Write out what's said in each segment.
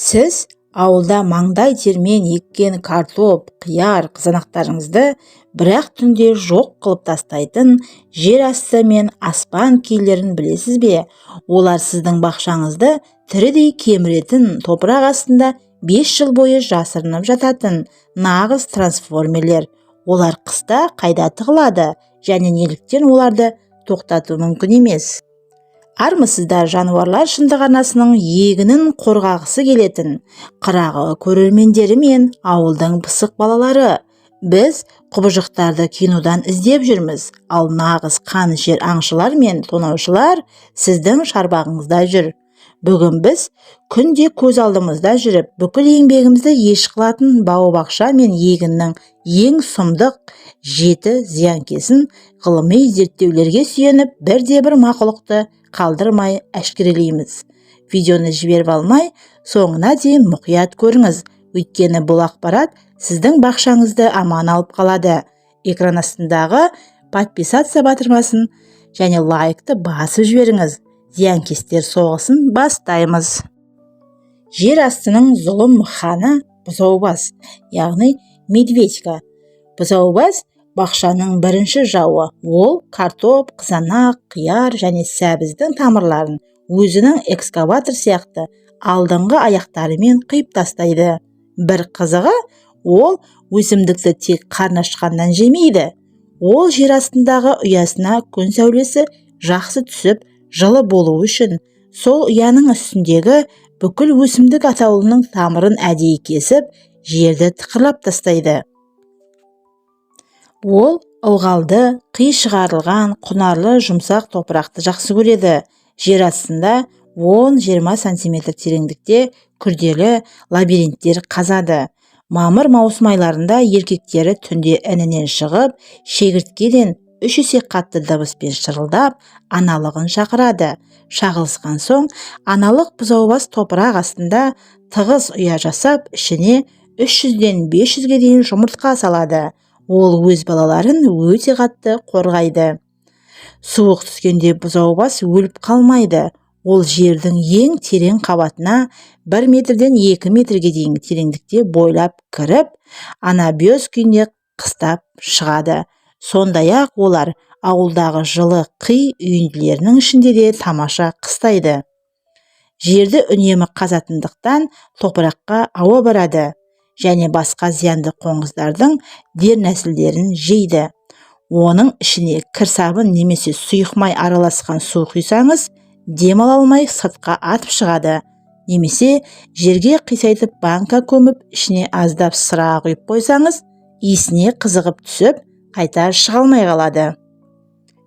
Сіз ауылда маңдай термен еккен картоп, қияр, қызанақтарыңызды бірақ түнде жоқ қылып тастайтын жер асты мен аспан киелерін білесіз бе? Олар сіздің бақшаңызды тірідей кеміретін, топырақ астында 5 жыл бойы жасырынып жататын нағыз трансформерлер. Олар қыста қайда тығылады және неліктен оларды тоқтату мүмкін емес? Армысыздар, жануарлар шындық арнасының егінін қорғағысы келетін қырағы көрермендері мен ауылдың пысық балалары. Біз құбыжықтарды кинодан іздеп жүрміз, ал нағыз қанішер аңшылар мен тонаушылар сіздің шарбағыңызда жүр. Бүгін біз күнде көз алдымызда жүріп, бүкіл еңбегімізді еш қылатын бау-бақша мен егіннің ең сұмдық 7 зиянкесін ғылыми зерттеулерге сүйеніп бірде-бір мақұлықты қалдырмай әшкерелейміз. Видеоны жіберіп алмай, соңына дейін мұқият көріңіз, өйткені бұл ақпарат сіздің бақшаңызды аман алып қалады. Экран астындағы подписаться батырмасын және лайкты басып жіберіңіз. Зиянкестер соғысын бастаймыз. Жер астының зұлым ханы бұзаубас, яғни медведька. Бұзаубас бақшаның бірінші жауы. Ол картоп, қызанақ, қияр және сәбіздің тамырларын өзінің экскаватор сияқты алдыңғы аяқтарымен қиып тастайды. Бір қызығы, ол өсімдікті тек қарны ашқаннан жемейді. Ол жер астындағы ұясына күн сәулесі жақсы түсіп, жылы болу үшін сол ұяның үстіндегі бүкіл өсімдік атаулының тамырын әдейі кесіп, жерді тықырлап тастайды. Ол ылғалды, қи шығарылған, құнарлы жұмсақ топырақты жақсы көреді. Жер астында 10-20 см тереңдікте күрделі лабиринттер қазады. Мамыр-маусым айларында еркектері түнде інінен шығып, шегірткеден 3 есе қатты дыбыспен шырылдап, аналығын шақырады. Шағылысқан соң, аналық бұзаубас топырақ астында тығыз ұя жасап, ішіне 300-ден 500-ге дейін жұмыртқа салады. Ол өз балаларын өте қатты қорғайды. Суық түскенде бұзаубас өліп қалмайды. Ол жердің ең терең қабатына 1 метрден 2 метрге дейін тереңдікте бойлап кіріп, анабиоз күйінде қыстап шығады. Сондай-ақ олар ауылдағы жылы қи үйінділерінің ішінде де тамаша қыстайды. Жерді үнемі қазатындықтан топыраққа ауа барады және басқа зиянды қоңыздардың дернәсілдерін жейді. Оның ішіне кірсабын немесе сұйық май араласқан су құйсаңыз, дем ала алмай сыртқа атып шығады. Немесе жерге қисайтып банка көміп, ішіне аздап сыра құйып қойсаңыз, иісіне қызығып түсіп, қайта шыға алмай қалады.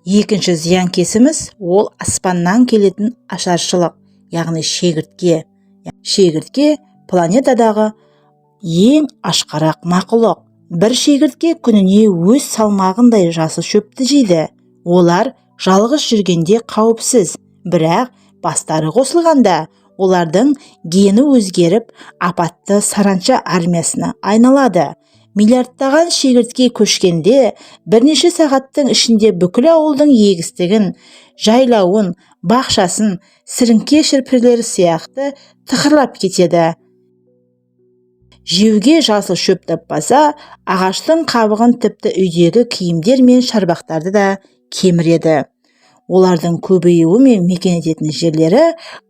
Екінші зиянкесіміз ол аспаннан келетін ашаршылық, яғни шегіртке. Шегіртке планетадағы ең ашқарақ мақұлық. Бір шегіртке күніне өз салмағындай жасыл шөпті жейді. Олар жалғыз жүргенде қауіпсіз, бірақ бастары қосылғанда олардың гені өзгеріп, апатты саранча армиясына айналады. Миллиардтаған шегіртке көшкенде бірнеше сағаттың ішінде бүкіл ауылдың егістігін, жайлауын, бақшасын, сіріңке шірпілері сияқты тықырлап кетеді. Жеуге жасыл шөп таппаса, ағаштың қабығын, тіпті үйдегі киімдер мен шарбақтарды да кеміреді. Олардың көбеюі мен мекен ететін жерлері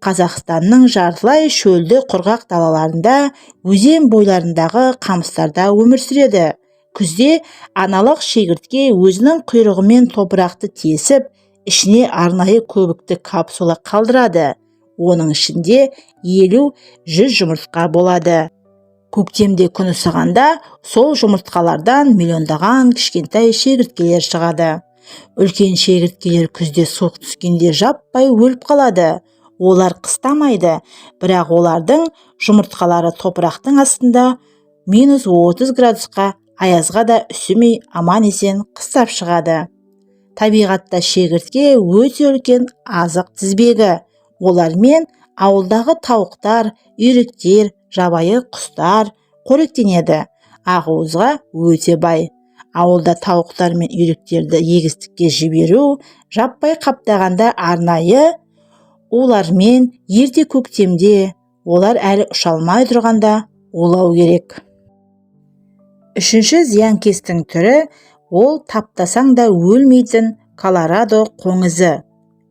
Қазақстанның жартылай шөлді құрғақ далаларында, өзен бойларындағы қамыстарда өмір сүреді. Күзде аналық шегіртке өзінің құйрығымен топырақты тесіп, ішіне арнайы көбікті капсула қалдырады. Оның ішінде 50-100 жұмыртқа болады. Көктемде күн ысығанда сол жұмыртқалардан миллиондаған кішкентай шегірткелер шығады. Үлкен шегірткелер күзде суық түскенде жаппай өліп қалады. Олар қыстамайды, бірақ олардың жұмыртқалары топырақтың астында -30 градусқа аязға да үсімей аман-есен қыстап шығады. Табиғатта шегіртке өте үлкен азық тізбегі. Олармен ауылдағы тауықтар, үйректер, жабайы құстар қоректенеді. Ақуызға өте бай. Ауылда тауықтар мен үйректерді егістікке жіберу, жаппай қаптағанда арнайы олармен ерте көктемде олар әлі ұша алмай тұрғанда улау керек. Үшінші зиянкестің түрі ол таптасаң да өлмейтін Колорадо қоңызы.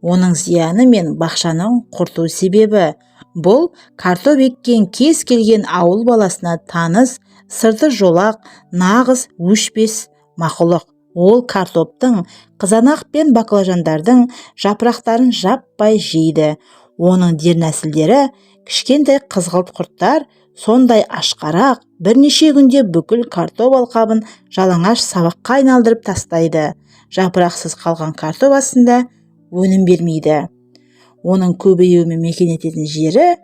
Оның зияны мен бақшаның құрту себебі. Бұл картоп еккен кез келген ауыл баласына таныс, сырты жолақ, нағыз өшпес мақұлық. Ол картоптың, қызанақ пен баклажандардың жапырақтарын жаппай жейді. Оның дернәсілдері кішкентай қызғылт құрттар, сондай ашқарақ, бірнеше күнде бүкіл картоп алқабын жалаңаш сабаққа айналдырып тастайды. Жапырақсыз қалған картоп астында өнім бермейді. Оның көбеюімен мекен ететін жері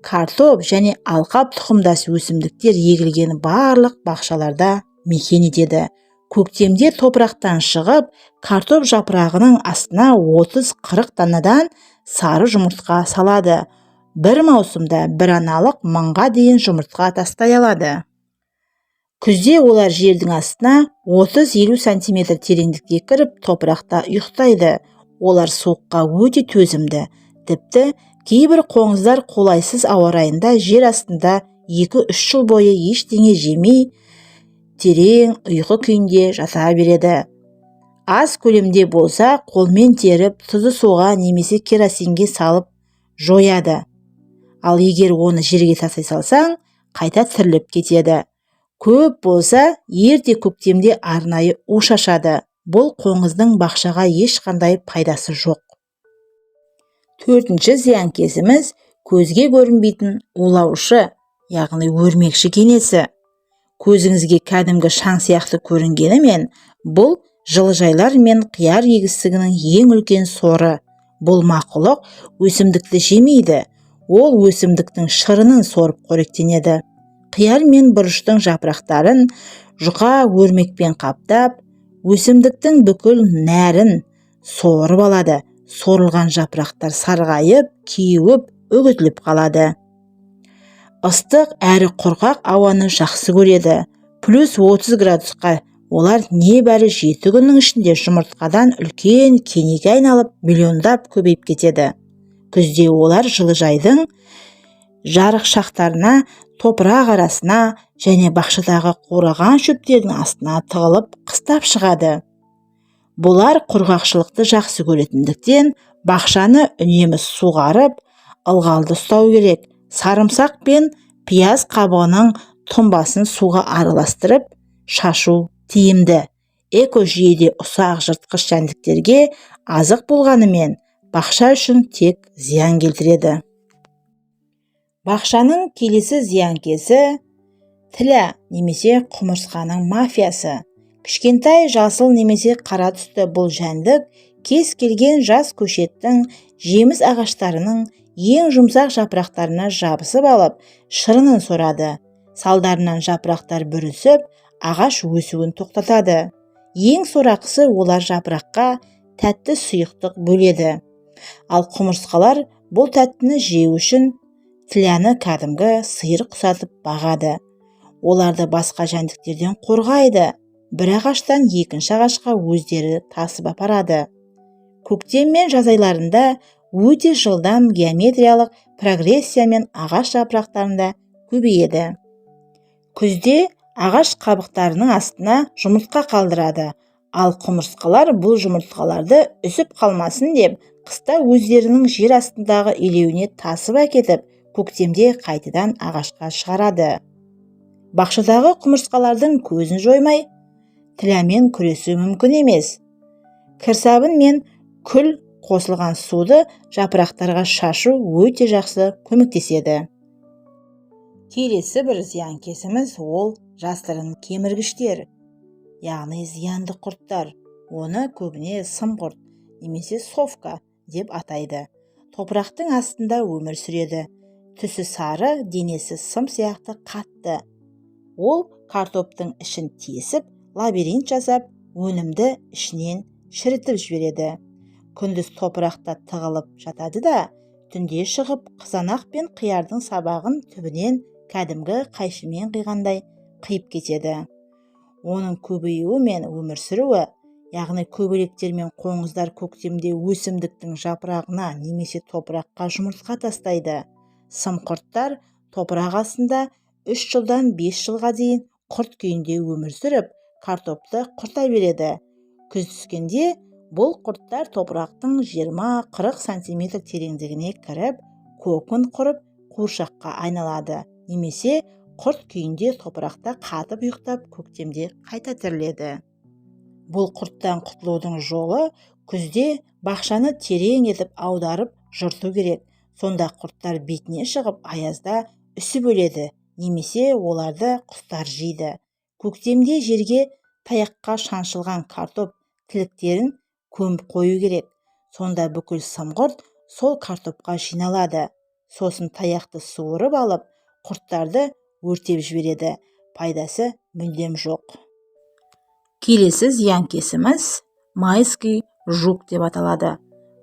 картоп және алқап тұқымдас өсімдіктер егілген барлық бақшаларда мекен етеді. Көктемде топырақтан шығып, картоп жапырағының астына 30-40 данадан сары жұмыртқа салады. Бір маусымда бір аналық 1000-ға дейін жұмыртқа тастай алады. Күзде олар жердің астына 30-50 см тереңдікке кіріп, топырақта ұйықтайды. Олар суыққа өте төзімді. Тіпті кейбір қоңыздар қолайсыз ауа райында жер астында 2-3 жыл бойы ештеңе жемей, терең ұйқы күйінде жата береді. Аз көлемде болса, қолмен теріп, тұзды суға немесе керосинге салып жояды. Ал егер оны жерге тастай салсаң, қайта тіріліп кетеді. Көп болса, ерте көктемде арнайы у шашады. Бұл қоңыздың бақшаға ешқандай пайдасы жоқ. Төртінші зиянкесіміз көзге көрінбейтін улаушы, яғни өрмекші кенесі. Көзіңізге кәдімгі шаң сияқты көрінгенімен, бұл жылыжайлар мен қияр егістігінің ең үлкен соры. Бұл мақұлық өсімдікті жемейді. Ол өсімдіктің шырынын сорып қоректенеді. Қияр мен бұрыштың жапырақтарын жұқа өрмекпен қаптап, өсімдіктің бүкіл нәрін сорып алады. Сорылған жапырақтар сарғайып, кеуіп, үгітіліп қалады. Ыстық әрі құрғақ ауаны жақсы көреді. Плюс 30 градусқа олар небәрі 7 күннің ішінде жұмыртқадан үлкен кенеге айналып, миллиондап көбейіп кетеді. Күзде олар жылыжайдың жарық шақтарына, топырақ арасына және бақшадағы қураған шөптердің астына тығылып қыстап шығады. Бұлар құрғақшылықты жақсы көретіндіктен бақшаны үнемі суғарып, ылғалды ұстау керек. Сарымсақ пен пияз қабығының тұнбасын суға араластырып шашу тиімді. Экожүйеде ұсақ жыртқыш жәндіктерге азық болғанымен, бақша үшін тек зиян келтіреді. Бақшаның келесі зиянкесі тілә немесе құмырсқаның мафиясы. Кішкентай жасыл немесе қара түсті бұл жәндік кез келген жас көшеттің, жеміс ағаштарының ең жұмсақ жапырақтарына жабысып алып, шырынын сорады. Салдарынан жапырақтар бүрісіп, ағаш өсуін тоқтатады. Ең сорақысы олар жапыраққа тәтті сұйықтық бөледі. Ал құмырсқалар бұл тәттіні жеу үшін тіләні кәдімгі сиыр құсатып бағады. Оларды басқа жәндіктерден қорғайды. Бір ағаштан екінші ағашқа өздері тасып апарады. Көктем мен жаз айларында өте жылдам геометриялық прогрессиямен ағаш жапырақтарында көбейеді. Күзде ағаш қабықтарының астына жұмыртқа қалдырады. Ал құмырсқалар бұл жұмыртқаларды үсіп қалмасын деп, қыста өздерінің жер астындағы илеуіне тасып әкетіп, көктемде қайтадан ағашқа шығарады. Бақшадағы құмырсқалардың көзін жоймай, тіләмен күресу мүмкін емес. Кірсабын мен күл қосылған суды жапырақтарға шашу өте жақсы көмектеседі. Келесі бір зиянкесіміз ол жасырын кеміргіштер, яғни зиянды құрттар. Оны көбіне сымқұрт немесе совка деп атайды. Топырақтың астында өмір сүреді. Түсі сары, денесі сым сияқты қатты. Ол картоптың ішін тесіп, лабиринт жасап, өнімді ішінен шірітіп жібереді. Күндіз топырақта тығылып жатады да, түнде шығып қызанақ пен қиярдың сабағын түбінен кәдімгі қайшымен қиғандай қиып кетеді. Оның көбеюі мен өмір сүруі, яғни көбелектер мен қоңыздар көктемде өсімдіктің жапырағына немесе топыраққа жұмыртқа тастайды. сымқұрттар топырақ астында 3 жылдан 5 жылға дейін құрт күйінде өмір сүріп, картопты құрта береді. Күз түскенде бұл құрттар топырақтың 20-40 см тереңдігіне кіріп, көкін құрып, қуыршаққа айналады. Немесе құрт күйінде топырақта қатып ұйықтап, көктемде қайта тіріледі. Бұл құрттан құтылудың жолы күзде бақшаны терең етіп аударып жырту керек. Сонда құрттар бетіне шығып, аязда үсіп өледі, немесе оларды құстар жейді. Көктемде жерге таяққа шаншылған картоп тіліктерін көміп қою керек. Сонда бүкіл сымқұрт сол картопқа жиналады. Сосын таяқты суырып алып, құрттарды өртеп жібереді. Пайдасы мүлдем жоқ. Келесі зиянкесіміз майский жук деп аталады.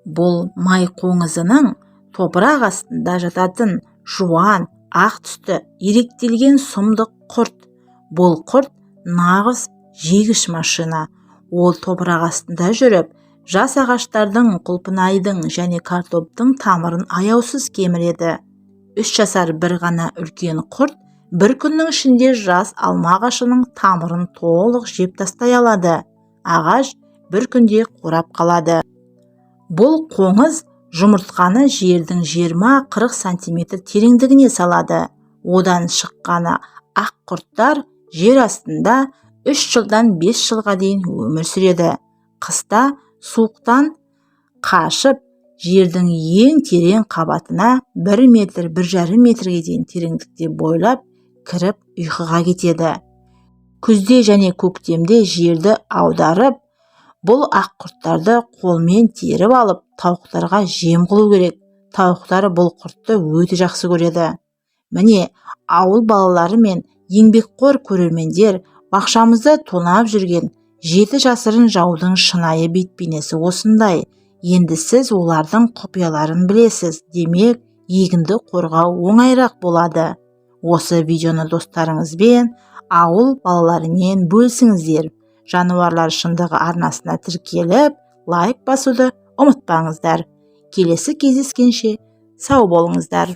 Бұл май қоңызының топырақ астында жататын жуан, ақ түсті, иректелген сұмдық құрт. Бұл құрт нағыз жегіш машина. Ол топырақ астында жүріп, жас ағаштардың, құлпынайдың және картоптың тамырын аяусыз кеміреді. 3 жасар бір ғана үлкен құрт бір күннің ішінде жас алма ағашының тамырын толық жеп тастай алады. Ағаш бір күнде қурап қалады. Бұл қоңыз жұмыртқаны жердің 20-40 см тереңдігіне салады. Одан шыққаны ақ құрттар жер астында 3 жылдан 5 жылға дейін өмір сүреді. Қыста суықтан қашып, жердің ең терең қабатына 1 метр, 1,5 метрге дейін тереңдікте бойлап кіріп ұйқыға кетеді. Күзде және көктемде жерді аударып, бұл ақ құрттарды қолмен теріп алып, тауықтарға жем қылу керек. Тауықтары бұл құртты өте жақсы көреді. Міне, ауыл балалары мен еңбекқор көрермендер, бақшамызда тонап жүрген 7 жасырын жаудың шынайы бет-бейнесі осындай. Енді сіз олардың құпияларын білесіз. Демек, егінді қорғау оңайырақ болады. Осы видеоны достарыңызбен, ауыл балаларымен бөлісіңіздер. Жануарлар шындығы арнасына тіркеліп, лайк басуды ұмытпаңыздар. Келесі кездескенше сау болыңыздар.